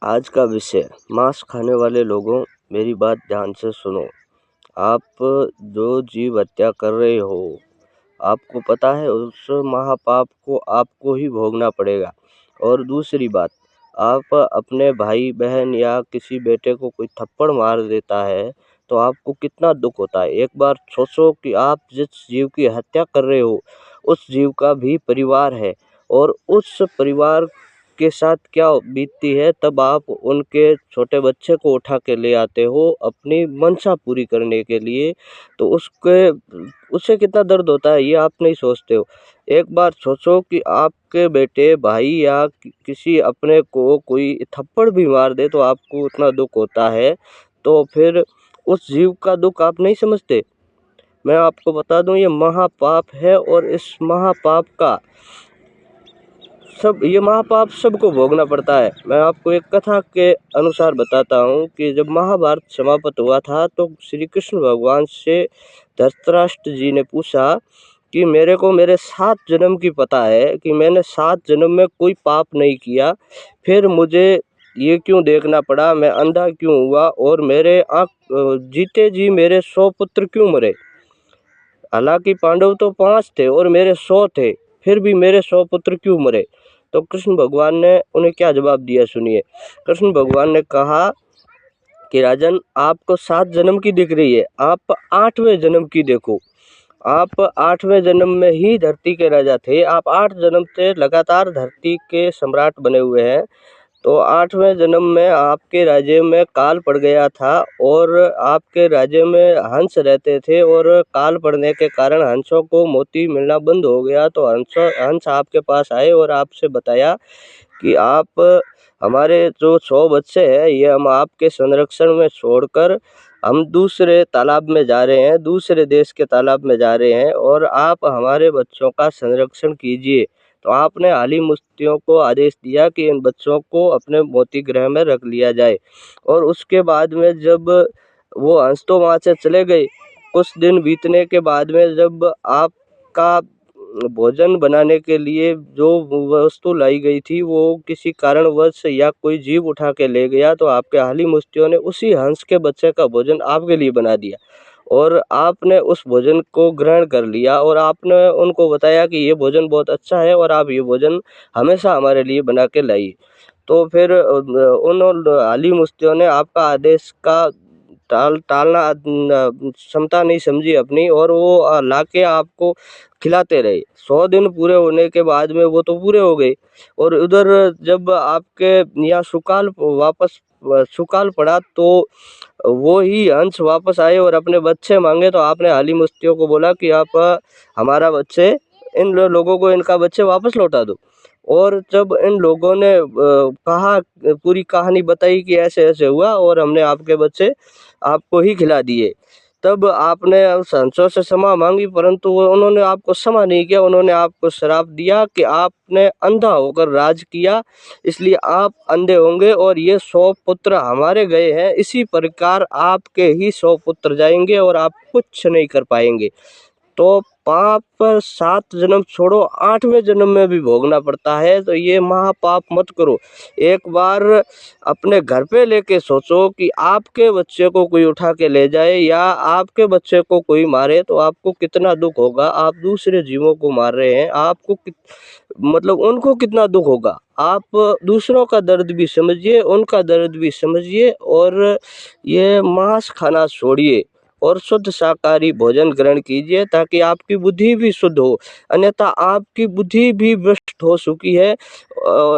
आज का विषय मांस खाने वाले लोगों, मेरी बात ध्यान से सुनो। आप जो जीव हत्या कर रहे हो, आपको पता है उस महापाप को आपको ही भोगना पड़ेगा। और दूसरी बात, आप अपने भाई बहन या किसी बेटे को कोई थप्पड़ मार देता है तो आपको कितना दुख होता है। एक बार सोचो कि आप जिस जीव की हत्या कर रहे हो उस जीव का भी परिवार है और उस परिवार के साथ क्या बीतती है। तब आप उनके छोटे बच्चे को उठा के ले आते हो अपनी मंशा पूरी करने के लिए, तो उससे कितना दर्द होता है ये आप नहीं सोचते हो। एक बार सोचो कि आपके बेटे भाई या किसी अपने को कोई थप्पड़ भी मार दे तो आपको उतना दुख होता है, तो फिर उस जीव का दुख आप नहीं समझते। मैं आपको बता दूं, ये महापाप है और इस महापाप का ये महापाप सबको भोगना पड़ता है। मैं आपको एक कथा के अनुसार बताता हूँ कि जब महाभारत समाप्त हुआ था तो श्री कृष्ण भगवान से धृतराष्ट्र जी ने पूछा कि मेरे को मेरे 7 जन्म की पता है कि मैंने 7 जन्म में कोई पाप नहीं किया, फिर मुझे ये क्यों देखना पड़ा, मैं अंधा क्यों हुआ और मेरे जीते जी मेरे 100 पुत्र क्यों मरे। हालांकि पांडव तो 5 थे और मेरे 100 थे, फिर भी मेरे 100 पुत्र क्यों मरे। तो कृष्ण भगवान ने उन्हें क्या जवाब दिया, सुनिए। कृष्ण भगवान ने कहा कि राजन, आपको 7 जन्म की दिख रही है, आप 8वें जन्म की देखो। आप 8वें जन्म में ही धरती के राजा थे, आप 8 जन्म से लगातार धरती के सम्राट बने हुए हैं। तो 8वें जन्म में आपके राज्य में काल पड़ गया था और आपके राज्य में हंस रहते थे और काल पड़ने के कारण हंसों को मोती मिलना बंद हो गया। तो हंस आपके पास आए और आपसे बताया कि आप हमारे जो 100 बच्चे हैं ये हम आपके संरक्षण में छोड़कर हम दूसरे तालाब में जा रहे हैं, दूसरे देश के तालाब में जा रहे हैं और आप हमारे बच्चों का संरक्षण कीजिए। तो आपने आली मुफ्तियों को आदेश दिया कि इन बच्चों को अपने मोती गृह में रख लिया जाए। और उसके बाद में जब वो हंस तो वहाँ से चले गए, कुछ दिन बीतने के बाद में जब आपका भोजन बनाने के लिए जो वस्तु लाई गई थी वो किसी कारणवश या कोई जीव उठा के ले गया, तो आपके आली मुफ्तियों ने उसी हंस के बच्चे का भोजन आपके लिए बना दिया और आपने उस भोजन को ग्रहण कर लिया और आपने उनको बताया कि ये भोजन बहुत अच्छा है और आप ये भोजन हमेशा हमारे लिए बना के लाइए। तो फिर उन आली मुफ्तियों ने आपका आदेश का टालना क्षमता नहीं समझी अपनी और वो लाके आपको खिलाते रहे। 100 दिन पूरे होने के बाद में वो तो पूरे हो गए और उधर जब आपके यहाँ सुकाल पड़ा तो वो ही हंस वापस आए और अपने बच्चे मांगे। तो आपने आली मुफ्तियों को बोला कि आप हमारा बच्चे, इन लोगों को इनका बच्चे वापस लौटा दो। और जब इन लोगों ने कहा, पूरी कहानी बताई कि ऐसे ऐसे हुआ और हमने आपके बच्चे आपको ही खिला दिए, तब आपने उस हंसों से क्षमा मांगी, परंतु उन्होंने आपको क्षमा नहीं किया। उन्होंने आपको श्राप दिया कि आपने अंधा होकर राज किया, इसलिए आप अंधे होंगे और ये 100 पुत्र हमारे गए हैं, इसी प्रकार आपके ही 100 पुत्र जाएंगे और आप कुछ नहीं कर पाएंगे। तो पाप 7 जन्म छोड़ो 8वें जन्म में भी भोगना पड़ता है, तो ये महापाप मत करो। एक बार अपने घर पे लेके सोचो कि आपके बच्चे को कोई उठा के ले जाए या आपके बच्चे को कोई मारे तो आपको कितना दुख होगा। आप दूसरे जीवों को मार रहे हैं, आपको मतलब उनको कितना दुख होगा। आप दूसरों का दर्द भी समझिए, उनका दर्द भी समझिए और ये मांस खाना छोड़िए और शुद्ध शाकाहारी भोजन ग्रहण कीजिए ताकि आपकी बुद्धि भी शुद्ध हो। अन्यथा आपकी बुद्धि भी भ्रष्ट हो चुकी है।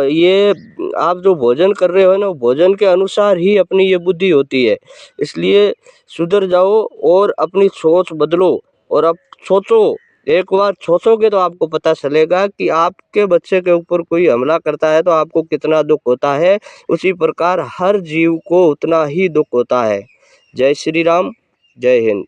ये आप जो भोजन कर रहे हो ना, भोजन के अनुसार ही अपनी ये बुद्धि होती है। इसलिए सुधर जाओ और अपनी सोच बदलो और अब सोचो। एक बार सोचोगे तो आपको पता चलेगा कि आपके बच्चे के ऊपर कोई हमला करता है तो आपको कितना दुख होता है। उसी प्रकार हर जीव को उतना ही दुख होता है। जय श्री राम, जय हिंद।